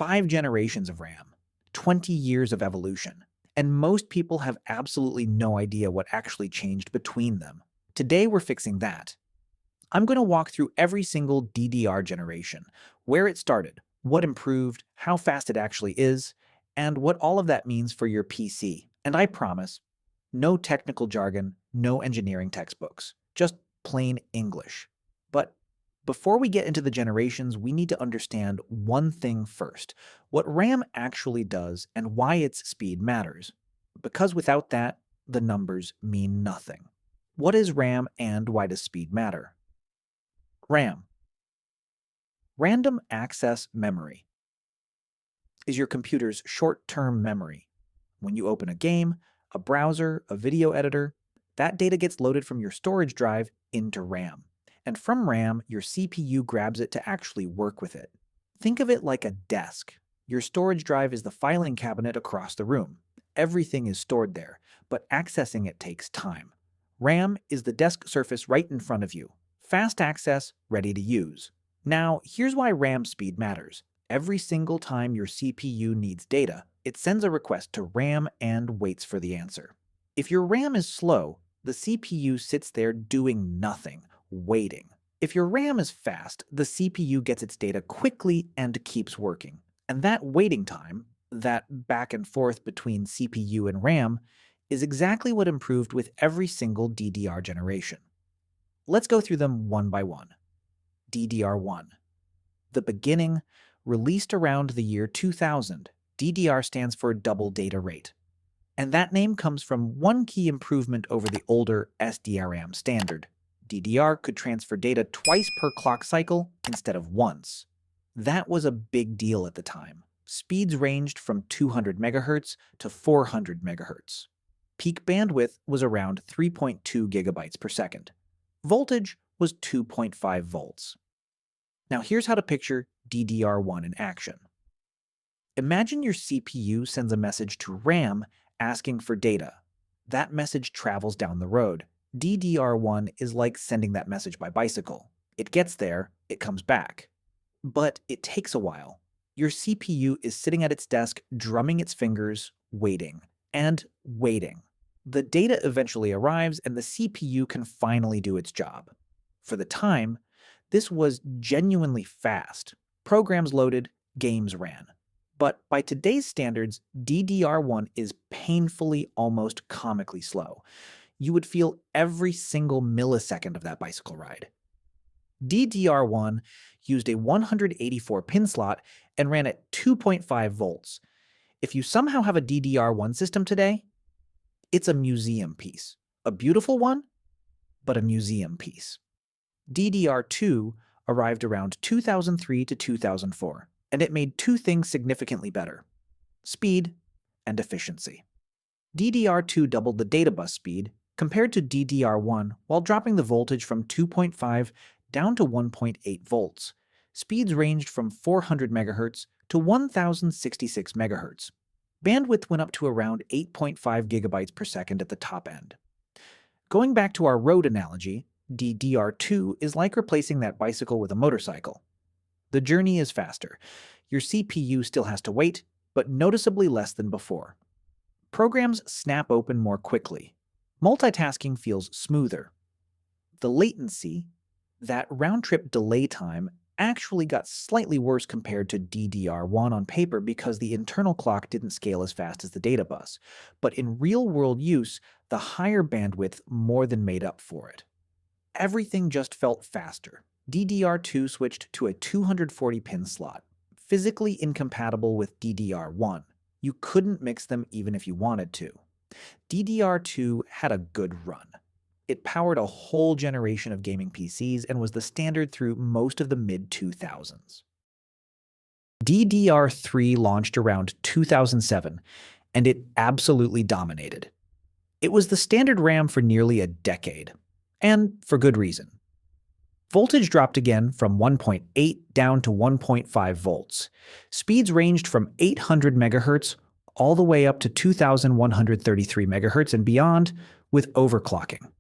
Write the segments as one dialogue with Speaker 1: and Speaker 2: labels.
Speaker 1: 5 generations of RAM, 20 years of evolution, and most people have absolutely no idea what actually changed between them. Today we're fixing that. I'm going to walk through every single DDR generation, where it started, what improved, how fast it actually is, and what all of that means for your PC. And I promise, no technical jargon, no engineering textbooks, just plain English. But before we get into the generations, we need to understand one thing first, what RAM actually does and why its speed matters. Because without that, the numbers mean nothing. What is RAM and why does speed matter? RAM, random access memory, is your computer's short-term memory. When you open a game, a browser, a video editor, that data gets loaded from your storage drive into RAM. And from RAM, your CPU grabs it to actually work with it. Think of it like a desk. Your storage drive is the filing cabinet across the room. Everything is stored there, but accessing it takes time. RAM is the desk surface right in front of you. Fast access, ready to use. Now, here's why RAM speed matters. Every single time your CPU needs data, it sends a request to RAM and waits for the answer. If your RAM is slow, the CPU sits there doing nothing, waiting. If your RAM is fast, the CPU gets its data quickly and keeps working. And that waiting time, that back and forth between CPU and RAM, is exactly what improved with every single DDR generation. Let's go through them one by one. DDR1. The beginning, released around the year 2000, DDR stands for double data rate. And that name comes from one key improvement over the older SDRAM standard. DDR could transfer data twice per clock cycle instead of once. That was a big deal at the time. Speeds ranged from 200 MHz to 400 MHz. Peak bandwidth was around 3.2 gigabytes per second. Voltage was 2.5 volts. Now here's how to picture DDR1 in action. Imagine your CPU sends a message to RAM asking for data. That message travels down the road. DDR1 is like sending that message by bicycle. It gets there, it comes back. But it takes a while. Your CPU is sitting at its desk, drumming its fingers, waiting, and waiting. The data eventually arrives and the CPU can finally do its job. For the time, this was genuinely fast. Programs loaded, games ran. But by today's standards, DDR1 is painfully, almost comically slow. You would feel every single millisecond of that bicycle ride. DDR1 used a 184-pin slot and ran at 2.5 volts. If you somehow have a DDR1 system today, it's a museum piece. A beautiful one, but a museum piece. DDR2 arrived around 2003 to 2004, and it made two things significantly better: speed and efficiency. DDR2 doubled the data bus speed compared to DDR1 while dropping the voltage from 2.5 down to 1.8 volts. Speeds ranged from 400 MHz to 1066 MHz. Bandwidth went up to around 8.5 gigabytes per second at the top end. Going back to our road analogy, DDR2 is like replacing that bicycle with a motorcycle. The journey is faster. Your CPU still has to wait, but noticeably less than before. Programs snap open more quickly. Multitasking feels smoother. The latency, that round-trip delay time, actually got slightly worse compared to DDR1 on paper because the internal clock didn't scale as fast as the data bus. But in real-world use, the higher bandwidth more than made up for it. Everything just felt faster. DDR2 switched to a 240-pin slot, physically incompatible with DDR1. You couldn't mix them even if you wanted to. DDR2 had a good run. It powered a whole generation of gaming PCs and was the standard through most of the mid-2000s. DDR3 launched around 2007, and it absolutely dominated. It was the standard RAM for nearly a decade, and for good reason. Voltage dropped again from 1.8 down to 1.5 volts. Speeds ranged from 800 MHz all the way up to 2133 MHz and beyond with overclocking.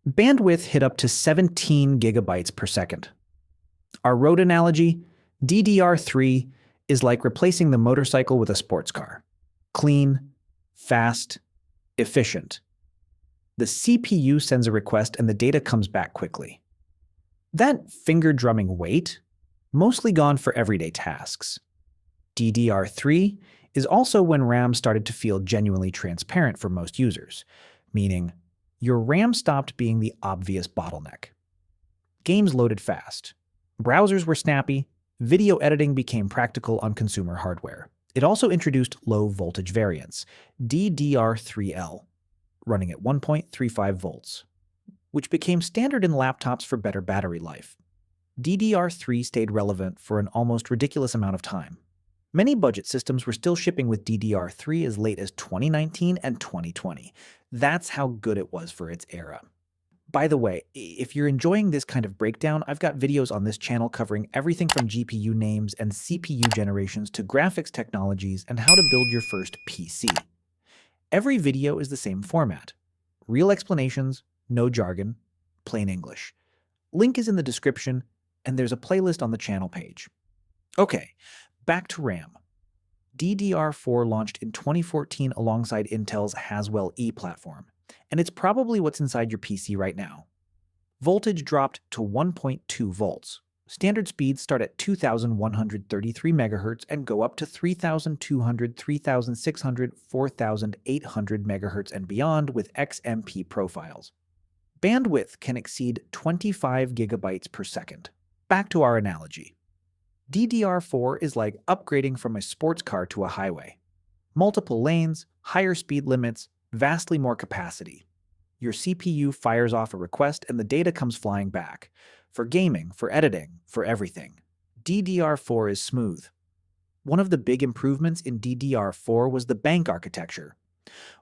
Speaker 1: Bandwidth hit up to 17 gigabytes per second. Our road analogy, DDR3 is like replacing the motorcycle with a sports car. Clean, fast, efficient. The CPU sends a request and the data comes back quickly. That finger-drumming wait, mostly gone for everyday tasks. DDR3 is also when RAM started to feel genuinely transparent for most users, meaning your RAM stopped being the obvious bottleneck. Games loaded fast. Browsers were snappy. Video editing became practical on consumer hardware. It also introduced low-voltage variants, DDR3L, running at 1.35 volts, which became standard in laptops for better battery life. DDR3 stayed relevant for an almost ridiculous amount of time. Many budget systems were still shipping with DDR3 as late as 2019 and 2020. That's how good it was for its era. By the way, if you're enjoying this kind of breakdown, I've got videos on this channel covering everything from GPU names and CPU generations to graphics technologies and how to build your first PC. Every video is the same format. Real explanations, no jargon, plain English. Link is in the description, and there's a playlist on the channel page. Okay, back to RAM. DDR4 launched in 2014 alongside Intel's Haswell E platform, and it's probably what's inside your PC right now. Voltage dropped to 1.2 volts. Standard speeds start at 2,133 MHz and go up to 3,200, 3,600, 4,800 MHz and beyond with XMP profiles. Bandwidth can exceed 25 GB per second. Back to our analogy. DDR4 is like upgrading from a sports car to a highway. Multiple lanes, higher speed limits, vastly more capacity. Your CPU fires off a request and the data comes flying back. For gaming, for editing, for everything. DDR4 is smooth. One of the big improvements in DDR4 was the bank architecture.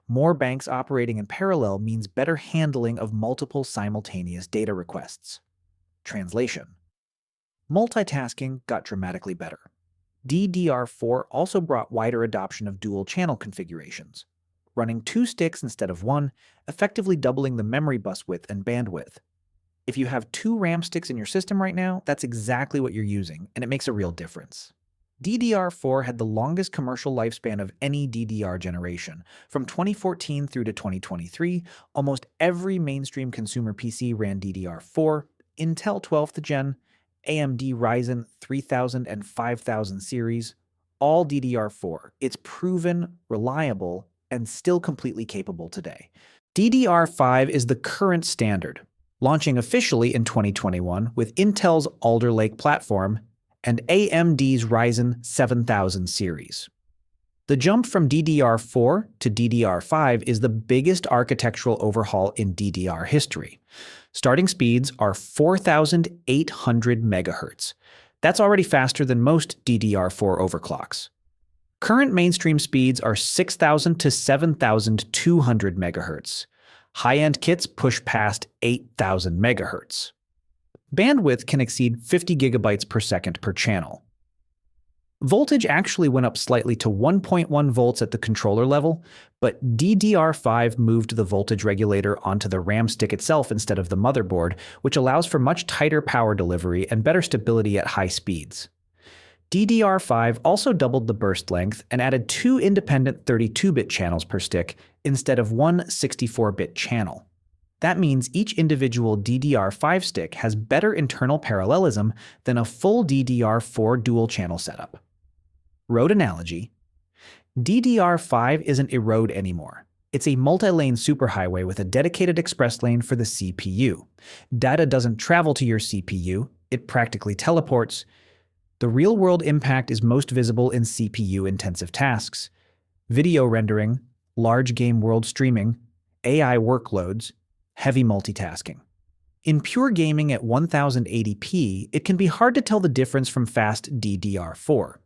Speaker 1: More banks operating in parallel means better handling of multiple simultaneous data requests. Translation. Multitasking got dramatically better. DDR4 also brought wider adoption of dual-channel configurations, running 2 sticks instead of 1, effectively doubling the memory bus width and bandwidth. If you have 2 RAM sticks in your system right now, that's exactly what you're using, and it makes a real difference. DDR4 had the longest commercial lifespan of any DDR generation. From 2014 through to 2023, almost every mainstream consumer PC ran DDR4, Intel 12th Gen, AMD Ryzen 3000 and 5000 series, all DDR4. It's proven, reliable, and still completely capable today. DDR5 is the current standard, launching officially in 2021 with Intel's Alder Lake platform and AMD's Ryzen 7000 series. The jump from DDR4 to DDR5 is the biggest architectural overhaul in DDR history. Starting speeds are 4,800 MHz. That's already faster than most DDR4 overclocks. Current mainstream speeds are 6,000 to 7,200 MHz. High-end kits push past 8,000 MHz. Bandwidth can exceed 50 GB per second per channel. Voltage actually went up slightly to 1.1 volts at the controller level, but DDR5 moved the voltage regulator onto the RAM stick itself instead of the motherboard, which allows for much tighter power delivery and better stability at high speeds. DDR5 also doubled the burst length and added 2 independent 32-bit channels per stick instead of one 64-bit channel. That means each individual DDR5 stick has better internal parallelism than a full DDR4 dual-channel setup. Road analogy. DDR5 isn't a road anymore. It's a multi-lane superhighway with a dedicated express lane for the CPU. Data doesn't travel to your CPU, it practically teleports. The real-world impact is most visible in CPU-intensive tasks. Video rendering, large game world streaming, AI workloads, heavy multitasking. In pure gaming at 1080p, it can be hard to tell the difference from fast DDR4.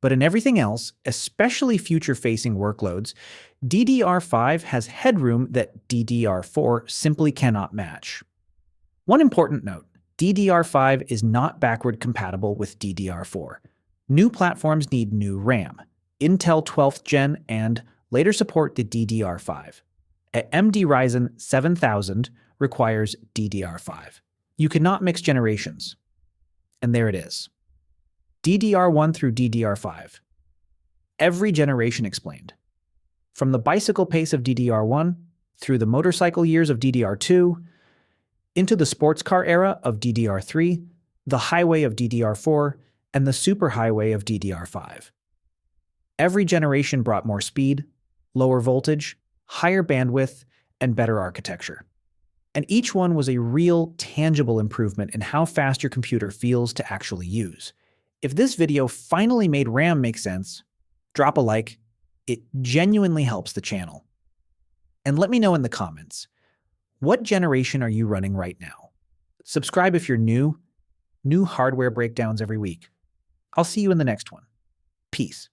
Speaker 1: But in everything else, especially future-facing workloads, DDR5 has headroom that DDR4 simply cannot match. One important note, DDR5 is not backward compatible with DDR4. New platforms need new RAM, Intel 12th Gen, and later support to DDR5. AMD Ryzen 7000 requires DDR5. You cannot mix generations. And there it is. DDR1 through DDR5. Every generation explained. From the bicycle pace of DDR1, through the motorcycle years of DDR2, into the sports car era of DDR3, the highway of DDR4, and the superhighway of DDR5. Every generation brought more speed, lower voltage, higher bandwidth, and better architecture. And each one was a real, tangible improvement in how fast your computer feels to actually use. If this video finally made RAM make sense, drop a like. It genuinely helps the channel. And let me know in the comments, what generation are you running right now? Subscribe if you're new hardware breakdowns every week. I'll see you in the next one. Peace.